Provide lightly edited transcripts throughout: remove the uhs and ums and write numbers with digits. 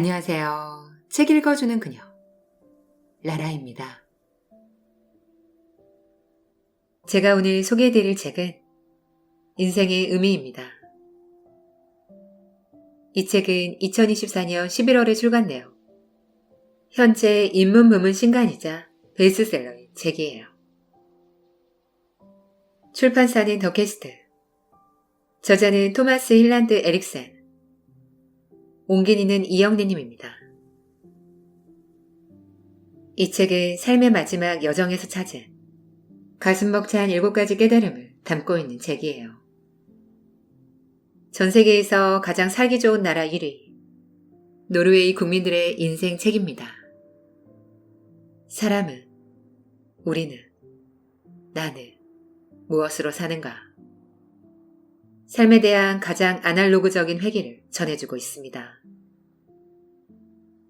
안녕하세요. 책 읽어주는 그녀, 라라입니다. 제가 오늘 소개해드릴 책은 인생의 의미입니다. 이 책은 2024년 11월에 출간되어 현재 인문 부문 신간이자 베스트셀러인 책이에요. 출판사는 더캐스트, 저자는 토마스 힐란드 에릭센, 옹기니는 이영래님입니다. 이 책은 삶의 마지막 여정에서 찾은 가슴 벅찬 7가지 깨달음을 담고 있는 책이에요. 전 세계에서 가장 살기 좋은 나라 1위, 노르웨이 국민들의 인생 책입니다. 사람은, 우리는, 나는 무엇으로 사는가? 삶에 대한 가장 아날로그적인 회기를 전해주고 있습니다.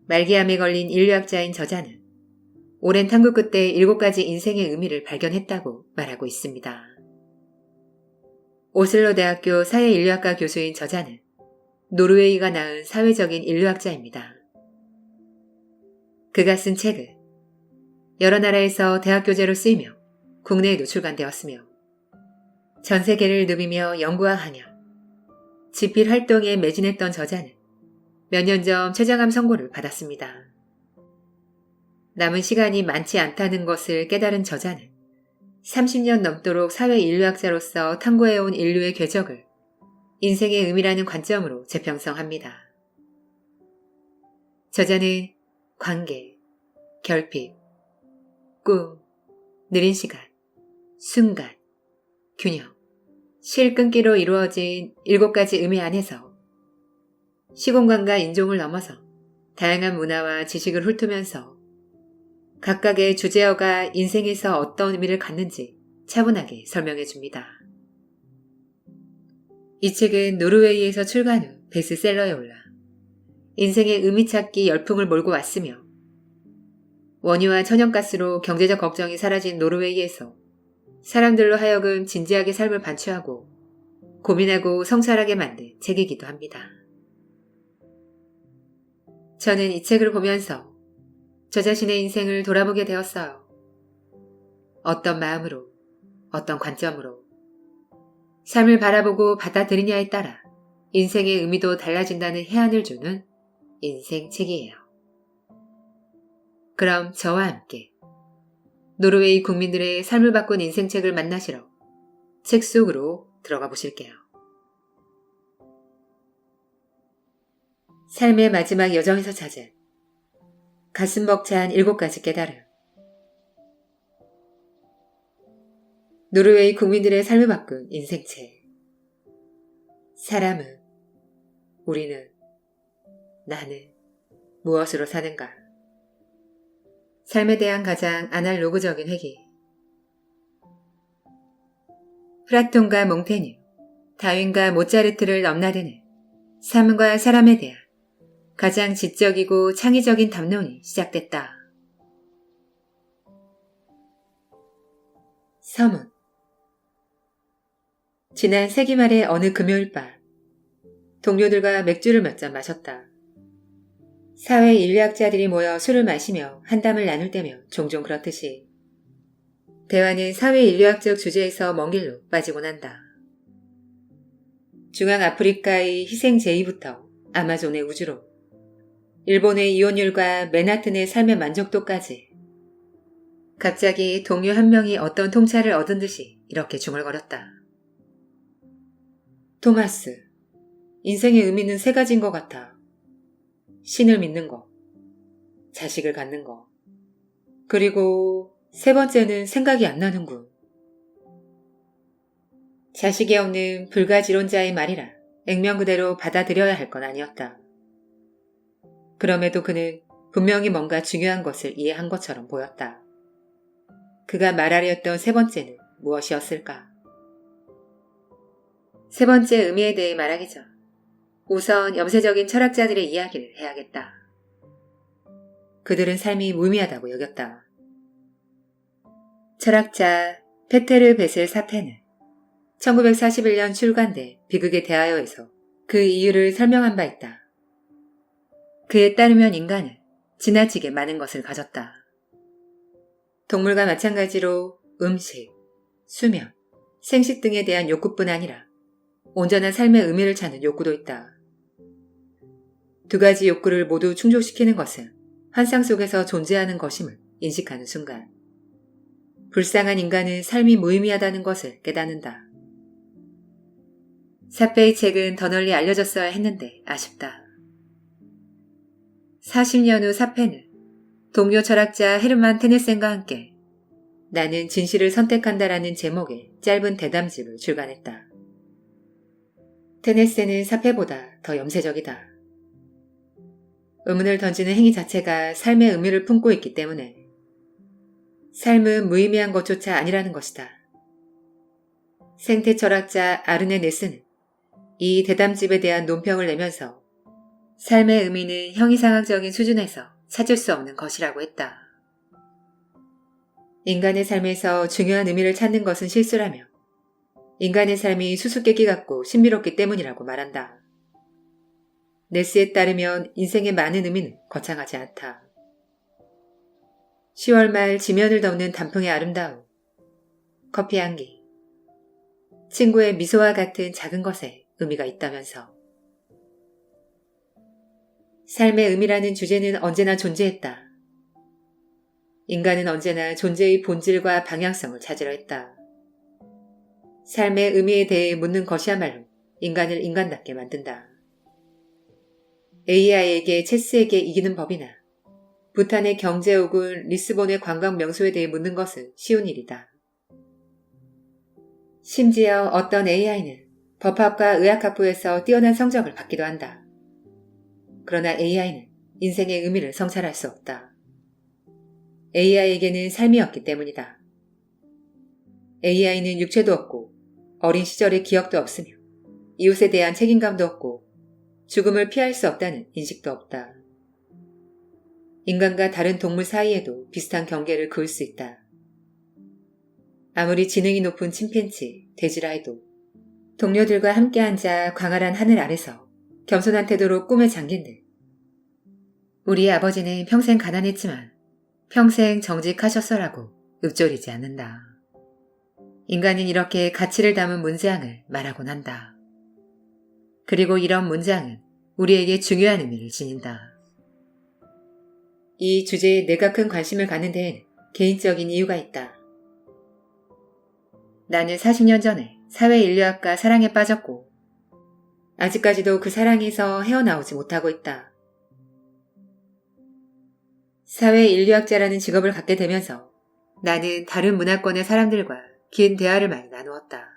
말기암에 걸린 인류학자인 저자는 오랜 탐구 끝에 7가지 인생의 의미를 발견했다고 말하고 있습니다. 오슬로 대학교 사회인류학과 교수인 저자는 노르웨이가 낳은 사회적인 인류학자입니다. 그가 쓴 책은 여러 나라에서 대학 교재로 쓰이며 국내에도 출간되었으며 전 세계를 누비며 연구와 항영, 집필 활동에 매진했던 저자는 몇 년 전 최저암 선고를 받았습니다. 남은 시간이 많지 않다는 것을 깨달은 저자는 30년 넘도록 사회인류학자로서 탐구해온 인류의 궤적을 인생의 의미라는 관점으로 재평성합니다. 저자는 관계, 결핍, 꿈, 느린 시간, 순간, 균형, 실 끊기로 이루어진 7가지 의미 안에서 시공간과 인종을 넘어서 다양한 문화와 지식을 훑으면서 각각의 주제어가 인생에서 어떤 의미를 갖는지 차분하게 설명해 줍니다. 이 책은 노르웨이에서 출간 후 베스트셀러에 올라 인생의 의미 찾기 열풍을 몰고 왔으며 원유와 천연가스로 경제적 걱정이 사라진 노르웨이에서 사람들로 하여금 진지하게 삶을 반추하고 고민하고 성찰하게 만든 책이기도 합니다. 저는 이 책을 보면서 저 자신의 인생을 돌아보게 되었어요. 어떤 마음으로, 어떤 관점으로 삶을 바라보고 받아들이냐에 따라 인생의 의미도 달라진다는 해안을 주는 인생책이에요. 그럼 저와 함께 노르웨이 국민들의 삶을 바꾼 인생책을 만나시러 책 속으로 들어가 보실게요. 삶의 마지막 여정에서 찾은 가슴 벅찬 7가지 깨달음. 노르웨이 국민들의 삶을 바꾼 인생책. 사람은, 우리는, 나는 무엇으로 사는가? 삶에 대한 가장 아날로그적인 회기. 플라톤과 몽테뉴, 다윈과 모차르트를 넘나드는 삶과 사람에 대한 가장 지적이고 창의적인 담론이 시작됐다. 서문. 지난 세기 말의 어느 금요일 밤, 동료들과 맥주를 몇 잔 마셨다. 사회 인류학자들이 모여 술을 마시며 한담을 나눌 때면 종종 그렇듯이 대화는 사회 인류학적 주제에서 먼 길로 빠지곤 한다. 중앙아프리카의 희생 제의부터 아마존의 우주로, 일본의 이혼율과 맨하튼의 삶의 만족도까지 갑자기 동료 한 명이 어떤 통찰을 얻은 듯이 이렇게 중얼거렸다. 토마스, 인생의 의미는 3가지인 것 같아. 신을 믿는 거, 자식을 갖는 거, 그리고 3번째는 생각이 안 나는군. 자식이 없는 불가지론자의 말이라 액면 그대로 받아들여야 할 건 아니었다. 그럼에도 그는 분명히 뭔가 중요한 것을 이해한 것처럼 보였다. 그가 말하려 했던 3번째는 무엇이었을까? 3번째 의미에 대해 말하기 전 우선 염세적인 철학자들의 이야기를 해야겠다. 그들은 삶이 무의미하다고 여겼다. 철학자 페테르 베셀 사페는 1941년 출간된 비극에 대하여에서 그 이유를 설명한 바 있다. 그에 따르면 인간은 지나치게 많은 것을 가졌다. 동물과 마찬가지로 음식, 수면, 생식 등에 대한 욕구뿐 아니라 온전한 삶의 의미를 찾는 욕구도 있다. 두 가지 욕구를 모두 충족시키는 것은 환상 속에서 존재하는 것임을 인식하는 순간 불쌍한 인간은 삶이 무의미하다는 것을 깨닫는다. 사페의 책은 더 널리 알려졌어야 했는데 아쉽다. 40년 후 사페는 동료 철학자 헤르만 테네센과 함께 나는 진실을 선택한다라는 제목의 짧은 대담집을 출간했다. 테네센은 사페보다 더 염세적이다. 의문을 던지는 행위 자체가 삶의 의미를 품고 있기 때문에 삶은 무의미한 것조차 아니라는 것이다. 생태 철학자 아르네 네스는 이 대담집에 대한 논평을 내면서 삶의 의미는 형이상학적인 수준에서 찾을 수 없는 것이라고 했다. 인간의 삶에서 중요한 의미를 찾는 것은 실수라며 인간의 삶이 수수께끼 같고 신비롭기 때문이라고 말한다. 네스에 따르면 인생의 많은 의미는 거창하지 않다. 10월 말 지면을 덮는 단풍의 아름다움, 커피 향기, 친구의 미소와 같은 작은 것에 의미가 있다면서. 삶의 의미라는 주제는 언제나 존재했다. 인간은 언제나 존재의 본질과 방향성을 찾으려 했다. 삶의 의미에 대해 묻는 것이야말로 인간을 인간답게 만든다. AI에게 체스에게 이기는 법이나 부탄의 경제 혹은 리스본의 관광 명소에 대해 묻는 것은 쉬운 일이다. 심지어 어떤 AI는 법학과 의학학부에서 뛰어난 성적을 받기도 한다. 그러나 AI는 인생의 의미를 성찰할 수 없다. AI에게는 삶이었기 때문이다. AI는 육체도 없고 어린 시절의 기억도 없으며 이웃에 대한 책임감도 없고 죽음을 피할 수 없다는 인식도 없다. 인간과 다른 동물 사이에도 비슷한 경계를 그을 수 있다. 아무리 지능이 높은 침팬지, 돼지라 해도 동료들과 함께 앉아 광활한 하늘 아래서 겸손한 태도로 꿈에 잠긴 듯 우리 아버지는 평생 가난했지만 평생 정직하셨어라고 읊조리지 않는다. 인간은 이렇게 가치를 담은 문장을 말하곤 한다. 그리고 이런 문장은 우리에게 중요한 의미를 지닌다. 이 주제에 내가 큰 관심을 갖는 데에는 개인적인 이유가 있다. 나는 40년 전에 사회인류학과 사랑에 빠졌고 아직까지도 그 사랑에서 헤어나오지 못하고 있다. 사회인류학자라는 직업을 갖게 되면서 나는 다른 문화권의 사람들과 긴 대화를 많이 나누었다.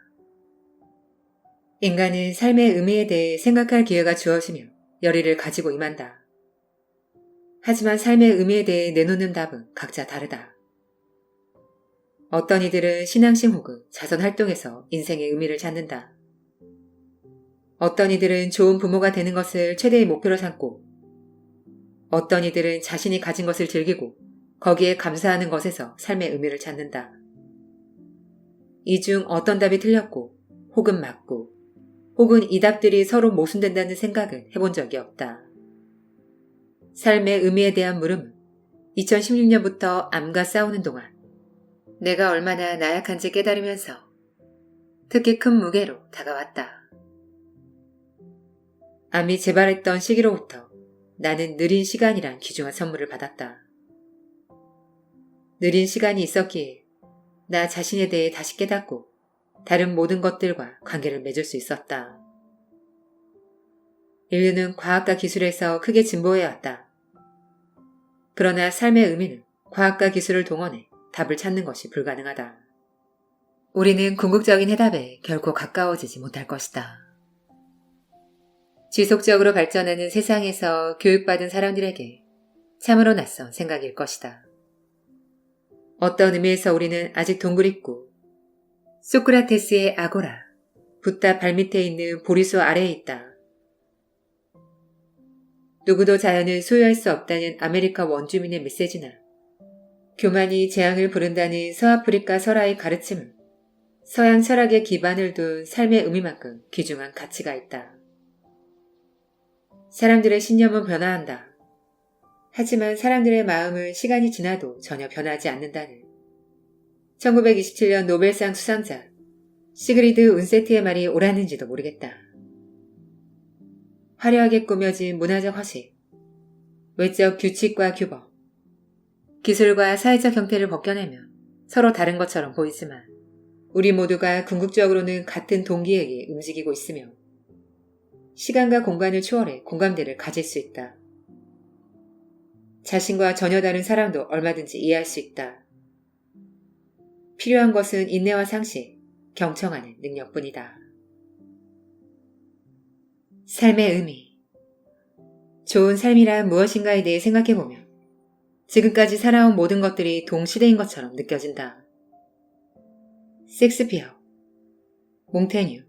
인간은 삶의 의미에 대해 생각할 기회가 주어지며 열의를 가지고 임한다. 하지만 삶의 의미에 대해 내놓는 답은 각자 다르다. 어떤 이들은 신앙심 혹은 자선활동에서 인생의 의미를 찾는다. 어떤 이들은 좋은 부모가 되는 것을 최대의 목표로 삼고 어떤 이들은 자신이 가진 것을 즐기고 거기에 감사하는 것에서 삶의 의미를 찾는다. 이 중 어떤 답이 틀렸고 혹은 맞고 혹은 이 답들이 서로 모순된다는 생각은 해본 적이 없다. 삶의 의미에 대한 물음은 2016년부터 암과 싸우는 동안 내가 얼마나 나약한지 깨달으면서 특히 큰 무게로 다가왔다. 암이 재발했던 시기로부터 나는 느린 시간이란 귀중한 선물을 받았다. 느린 시간이 있었기에 나 자신에 대해 다시 깨닫고 다른 모든 것들과 관계를 맺을 수 있었다. 인류는 과학과 기술에서 크게 진보해왔다. 그러나 삶의 의미는 과학과 기술을 동원해 답을 찾는 것이 불가능하다. 우리는 궁극적인 해답에 결코 가까워지지 못할 것이다. 지속적으로 발전하는 세상에서 교육받은 사람들에게 참으로 낯선 생각일 것이다. 어떤 의미에서 우리는 아직 동굴있고 소크라테스의 아고라, 붓다 발밑에 있는 보리수 아래에 있다. 누구도 자연을 소유할 수 없다는 아메리카 원주민의 메시지나 교만이 재앙을 부른다는 서아프리카 설화의 가르침은 서양 철학의 기반을 둔 삶의 의미만큼 귀중한 가치가 있다. 사람들의 신념은 변화한다. 하지만 사람들의 마음은 시간이 지나도 전혀 변하지 않는다는 1927년 노벨상 수상자 시그리드 운세트의 말이 옳았는지도 모르겠다. 화려하게 꾸며진 문화적 허식, 외적 규칙과 규범, 기술과 사회적 형태를 벗겨내며 서로 다른 것처럼 보이지만 우리 모두가 궁극적으로는 같은 동기에게 움직이고 있으며 시간과 공간을 초월해 공감대를 가질 수 있다. 자신과 전혀 다른 사람도 얼마든지 이해할 수 있다. 필요한 것은 인내와 상식, 경청하는 능력뿐이다. 삶의 의미. 좋은 삶이란 무엇인가에 대해 생각해보면 지금까지 살아온 모든 것들이 동시대인 것처럼 느껴진다. 섹스피어, 몽테뉴,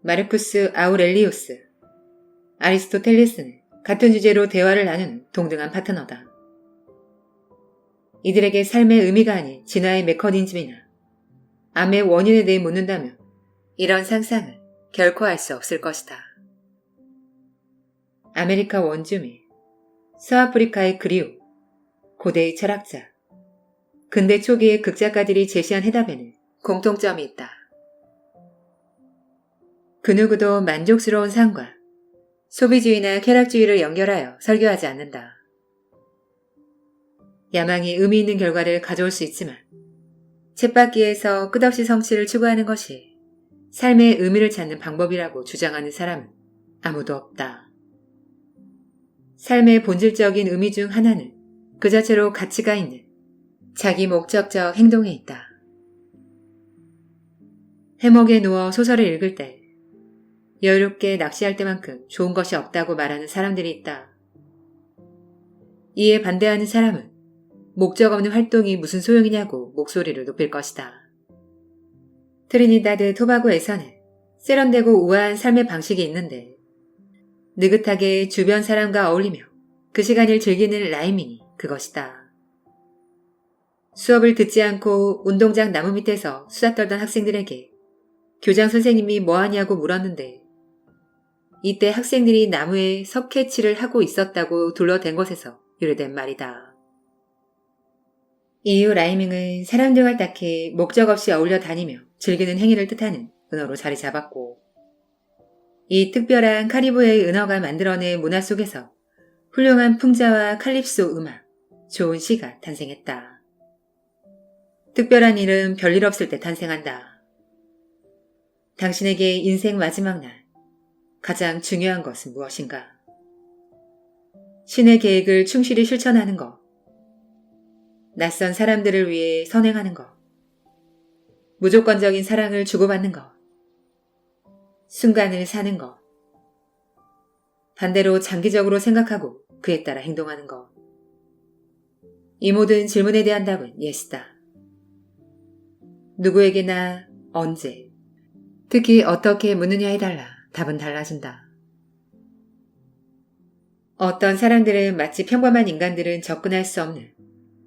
마르쿠스 아우렐리우스, 아리스토텔레스는 같은 주제로 대화를 나누는 동등한 파트너다. 이들에게 삶의 의미가 아닌 진화의 메커니즘이나 암의 원인에 대해 묻는다면 이런 상상은 결코 할 수 없을 것이다. 아메리카 원주민, 서아프리카의 그리움, 고대의 철학자, 근대 초기의 극작가들이 제시한 해답에는 공통점이 있다. 그 누구도 만족스러운 삶과 소비주의나 쾌락주의를 연결하여 설교하지 않는다. 야망이 의미 있는 결과를 가져올 수 있지만 쳇바퀴에서 끝없이 성취를 추구하는 것이 삶의 의미를 찾는 방법이라고 주장하는 사람은 아무도 없다. 삶의 본질적인 의미 중 하나는 그 자체로 가치가 있는 자기 목적적 행동에 있다. 해먹에 누워 소설을 읽을 때 여유롭게 낚시할 때만큼 좋은 것이 없다고 말하는 사람들이 있다. 이에 반대하는 사람은 목적 없는 활동이 무슨 소용이냐고 목소리를 높일 것이다. 트리니다드 토바고에서는 세련되고 우아한 삶의 방식이 있는데 느긋하게 주변 사람과 어울리며 그 시간을 즐기는 라이밍이 그것이다. 수업을 듣지 않고 운동장 나무 밑에서 수다 떨던 학생들에게 교장 선생님이 뭐하냐고 물었는데 이때 학생들이 나무에 석회칠을 하고 있었다고 둘러댄 것에서 유래된 말이다. 이후 라이밍은 사람들과 딱히 목적 없이 어울려 다니며 즐기는 행위를 뜻하는 은어로 자리 잡았고 이 특별한 카리브해의 은어가 만들어낸 문화 속에서 훌륭한 풍자와 칼립소 음악, 좋은 시가 탄생했다. 특별한 일은 별일 없을 때 탄생한다. 당신에게 인생 마지막 날, 가장 중요한 것은 무엇인가? 신의 계획을 충실히 실천하는 것, 낯선 사람들을 위해 선행하는 것, 무조건적인 사랑을 주고받는 것, 순간을 사는 것, 반대로 장기적으로 생각하고 그에 따라 행동하는 것. 이 모든 질문에 대한 답은 예스다. 누구에게나 언제, 특히 어떻게 묻느냐에 따라 답은 달라진다. 어떤 사람들은 마치 평범한 인간들은 접근할 수 없는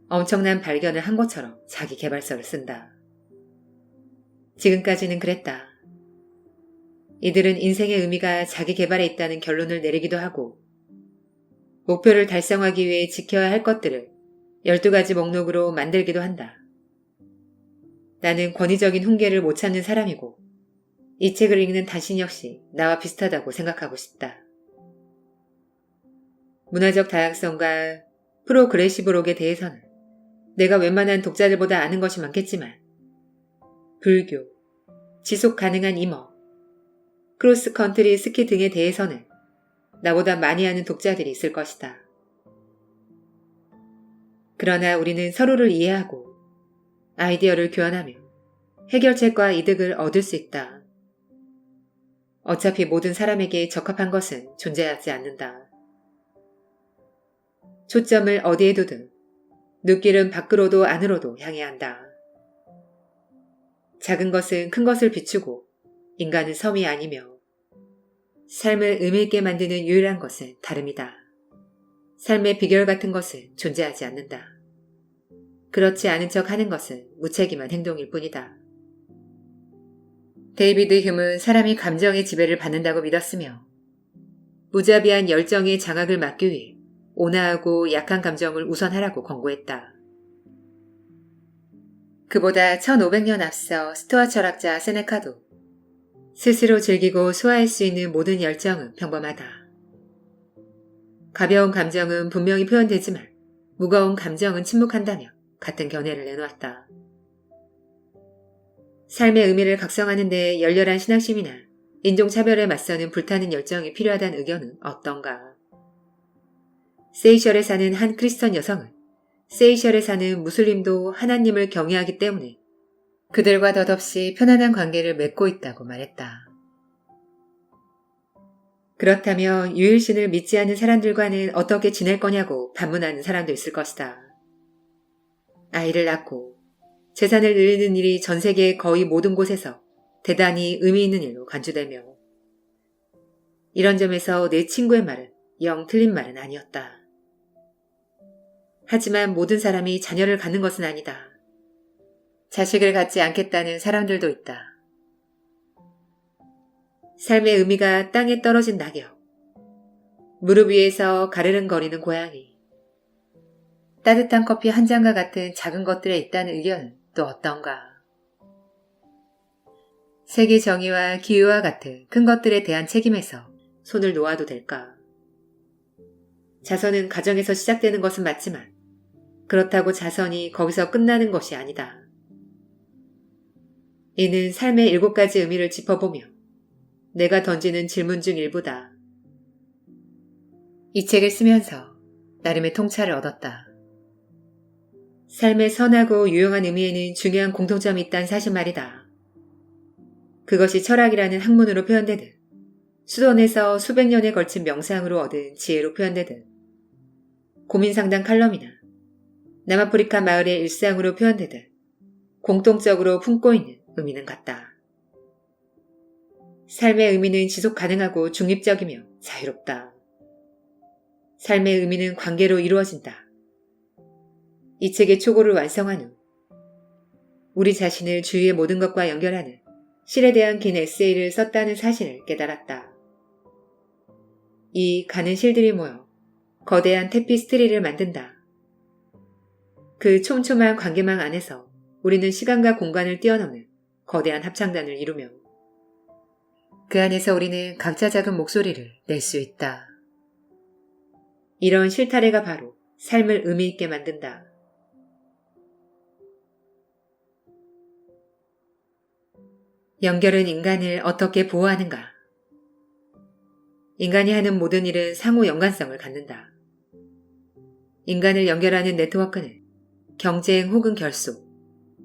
엄청난 발견을 한 것처럼 자기 개발서를 쓴다. 지금까지는 그랬다. 이들은 인생의 의미가 자기 개발에 있다는 결론을 내리기도 하고 목표를 달성하기 위해 지켜야 할 것들을 12가지 목록으로 만들기도 한다. 나는 권위적인 훈계를 못 찾는 사람이고 이 책을 읽는 당신 역시 나와 비슷하다고 생각하고 싶다. 문화적 다양성과 프로그레시브록에 대해서는 내가 웬만한 독자들보다 아는 것이 많겠지만 불교, 지속 가능한 임업, 크로스컨트리 스키 등에 대해서는 나보다 많이 아는 독자들이 있을 것이다. 그러나 우리는 서로를 이해하고 아이디어를 교환하며 해결책과 이득을 얻을 수 있다. 어차피 모든 사람에게 적합한 것은 존재하지 않는다. 초점을 어디에 두든 눈길은 밖으로도 안으로도 향해야 한다. 작은 것은 큰 것을 비추고 인간은 섬이 아니며 삶을 의미있게 만드는 유일한 것은 다름이다. 삶의 비결 같은 것은 존재하지 않는다. 그렇지 않은 척 하는 것은 무책임한 행동일 뿐이다. 데이비드 휴은 사람이 감정의 지배를 받는다고 믿었으며 무자비한 열정의 장악을 막기 위해 온화하고 약한 감정을 우선하라고 권고했다. 그보다 1500년 앞서 스토아 철학자 세네카도 스스로 즐기고 소화할 수 있는 모든 열정은 평범하다. 가벼운 감정은 분명히 표현되지만 무거운 감정은 침묵한다며 같은 견해를 내놓았다. 삶의 의미를 각성하는 데 열렬한 신앙심이나 인종차별에 맞서는 불타는 열정이 필요하다는 의견은 어떤가? 세이셜에 사는 한 크리스천 여성은 세이셜에 사는 무슬림도 하나님을 경외하기 때문에 그들과 덧없이 편안한 관계를 맺고 있다고 말했다. 그렇다면 유일신을 믿지 않는 사람들과는 어떻게 지낼 거냐고 반문하는 사람도 있을 것이다. 아이를 낳고 재산을 늘리는 일이 전 세계의 거의 모든 곳에서 대단히 의미 있는 일로 간주되며 이런 점에서 내 친구의 말은 영 틀린 말은 아니었다. 하지만 모든 사람이 자녀를 갖는 것은 아니다. 자식을 갖지 않겠다는 사람들도 있다. 삶의 의미가 땅에 떨어진 낙엽, 무릎 위에서 가르릉거리는 고양이, 따뜻한 커피 한 잔과 같은 작은 것들에 있다는 의견은 또 어떤가? 세계 정의와 기후와 같은 큰 것들에 대한 책임에서 손을 놓아도 될까? 자선은 가정에서 시작되는 것은 맞지만 그렇다고 자선이 거기서 끝나는 것이 아니다. 이는 삶의 7가지 의미를 짚어보며 내가 던지는 질문 중 일부다. 이 책을 쓰면서 나름의 통찰을 얻었다. 삶의 선하고 유용한 의미에는 중요한 공통점이 있다는 사실 말이다. 그것이 철학이라는 학문으로 표현되든 수도원에서 수백 년에 걸친 명상으로 얻은 지혜로 표현되든 고민상담 칼럼이나 남아프리카 마을의 일상으로 표현되든 공통적으로 품고 있는 의미는 같다. 삶의 의미는 지속 가능하고 중립적이며 자유롭다. 삶의 의미는 관계로 이루어진다. 이 책의 초고를 완성한 후 우리 자신을 주위의 모든 것과 연결하는 실에 대한 긴 에세이를 썼다는 사실을 깨달았다. 이 가는 실들이 모여 거대한 테피스트리를 만든다. 그 촘촘한 관계망 안에서 우리는 시간과 공간을 뛰어넘는 거대한 합창단을 이루며 그 안에서 우리는 각자 작은 목소리를 낼 수 있다. 이런 실타래가 바로 삶을 의미 있게 만든다. 연결은 인간을 어떻게 보호하는가? 인간이 하는 모든 일은 상호 연관성을 갖는다. 인간을 연결하는 네트워크는 경쟁 혹은 결속,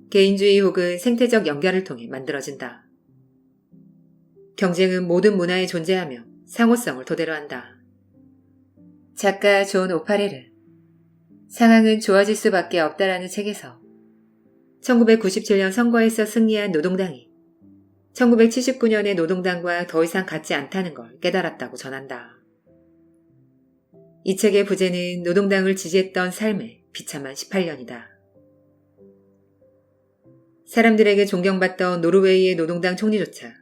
개인주의 혹은 생태적 연결을 통해 만들어진다. 경쟁은 모든 문화에 존재하며 상호성을 토대로 한다. 작가 존 오파렐은 상황은 좋아질 수밖에 없다라는 책에서 1997년 선거에서 승리한 노동당이 1979년의 노동당과 더 이상 같지 않다는 걸 깨달았다고 전한다. 이 책의 부제는 노동당을 지지했던 삶의 비참한 18년이다. 사람들에게 존경받던 노르웨이의 노동당 총리조차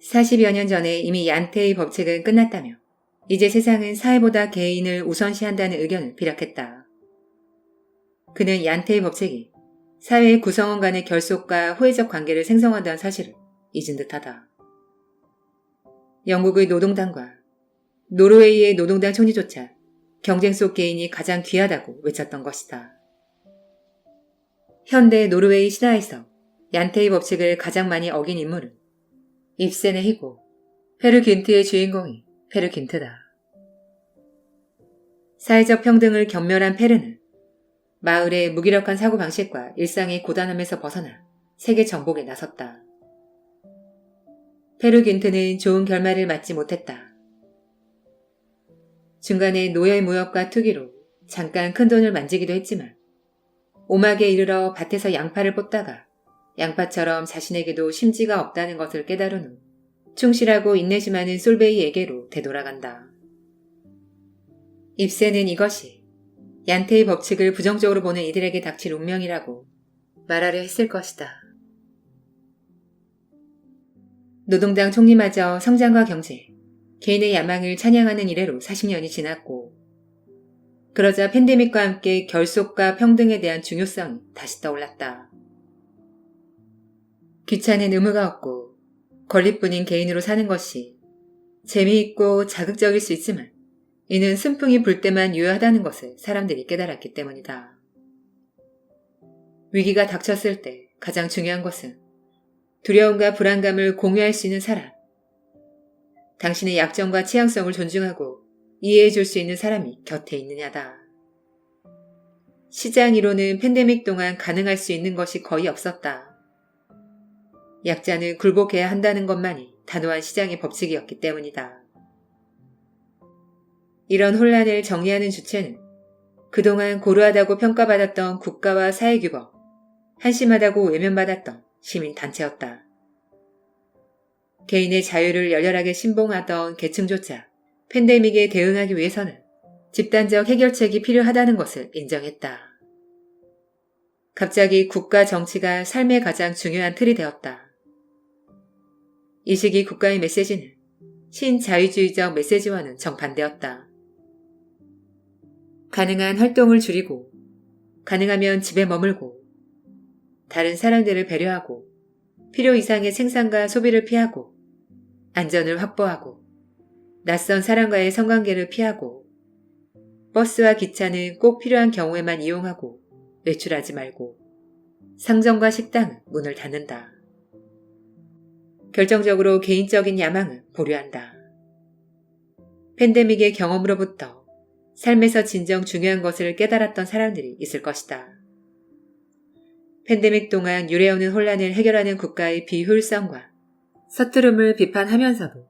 40여 년 전에 이미 얀테의 법칙은 끝났다며 이제 세상은 사회보다 개인을 우선시한다는 의견을 피력했다. 그는 얀테의 법칙이 사회의 구성원 간의 결속과 호혜적 관계를 생성한다는 사실을 잊은 듯하다. 영국의 노동당과 노르웨이의 노동당 총리조차 경쟁 속 개인이 가장 귀하다고 외쳤던 것이다. 현대 노르웨이 신화에서 얀테의 법칙을 가장 많이 어긴 인물은 입센의 희고 페르 귄트의 주인공이 페르 귄트다. 사회적 평등을 견멸한 페르는 마을의 무기력한 사고방식과 일상의 고단함에서 벗어나 세계 정복에 나섰다. 페르 귄트는 좋은 결말을 맞지 못했다. 중간에 노예 무역과 투기로 잠깐 큰돈을 만지기도 했지만 오막에 이르러 밭에서 양파를 뽑다가 양파처럼 자신에게도 심지가 없다는 것을 깨달은 후 충실하고 인내심 많은 솔베이에게로 되돌아간다. 입센은 이것이 얀테의 법칙을 부정적으로 보는 이들에게 닥칠 운명이라고 말하려 했을 것이다. 노동당 총리마저 성장과 경제, 개인의 야망을 찬양하는 이래로 40년이 지났고 그러자 팬데믹과 함께 결속과 평등에 대한 중요성이 다시 떠올랐다. 귀찮은 의무가 없고 권리뿐인 개인으로 사는 것이 재미있고 자극적일 수 있지만 이는 순풍이 불 때만 유효하다는 것을 사람들이 깨달았기 때문이다. 위기가 닥쳤을 때 가장 중요한 것은 두려움과 불안감을 공유할 수 있는 사람, 당신의 약점과 취향성을 존중하고 이해해 줄 수 있는 사람이 곁에 있느냐다. 시장 이론은 팬데믹 동안 가능할 수 있는 것이 거의 없었다. 약자는 굴복해야 한다는 것만이 단호한 시장의 법칙이었기 때문이다. 이런 혼란을 정리하는 주체는 그동안 고루하다고 평가받았던 국가와 사회규범, 한심하다고 외면받았던 시민단체였다. 개인의 자유를 열렬하게 신봉하던 계층조차 팬데믹에 대응하기 위해서는 집단적 해결책이 필요하다는 것을 인정했다. 갑자기 국가 정치가 삶의 가장 중요한 틀이 되었다. 이 시기 국가의 메시지는 신자유주의적 메시지와는 정반대였다. 가능한 활동을 줄이고, 가능하면 집에 머물고, 다른 사람들을 배려하고, 필요 이상의 생산과 소비를 피하고, 안전을 확보하고, 낯선 사람과의 성관계를 피하고, 버스와 기차는 꼭 필요한 경우에만 이용하고, 외출하지 말고, 상점과 식당은 문을 닫는다. 결정적으로 개인적인 야망을 보류한다. 팬데믹의 경험으로부터 삶에서 진정 중요한 것을 깨달았던 사람들이 있을 것이다. 팬데믹 동안 유래오는 혼란을 해결하는 국가의 비효율성과 서투름을 비판하면서도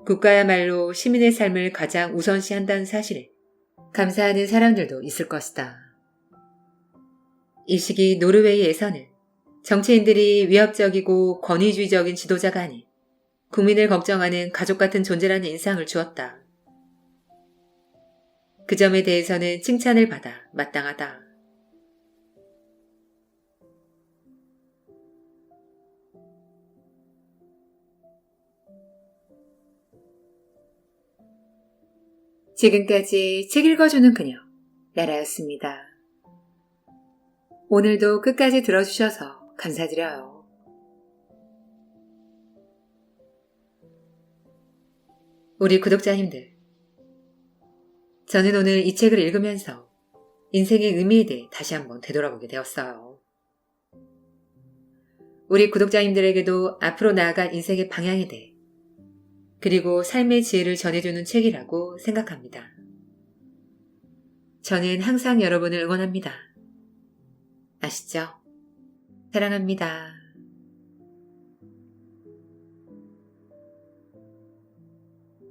국가야말로 시민의 삶을 가장 우선시한다는 사실에 감사하는 사람들도 있을 것이다. 이 시기 노르웨이에서는 정치인들이 위협적이고 권위주의적인 지도자가 아닌 국민을 걱정하는 가족 같은 존재라는 인상을 주었다. 그 점에 대해서는 칭찬을 받아 마땅하다. 지금까지 책 읽어주는 그녀, 나라였습니다. 오늘도 끝까지 들어주셔서 감사드려요. 우리 구독자님들, 저는 오늘 이 책을 읽으면서 인생의 의미에 대해 다시 한번 되돌아보게 되었어요. 우리 구독자님들에게도 앞으로 나아갈 인생의 방향에 대해 그리고 삶의 지혜를 전해주는 책이라고 생각합니다. 저는 항상 여러분을 응원합니다. 아시죠? 사랑합니다.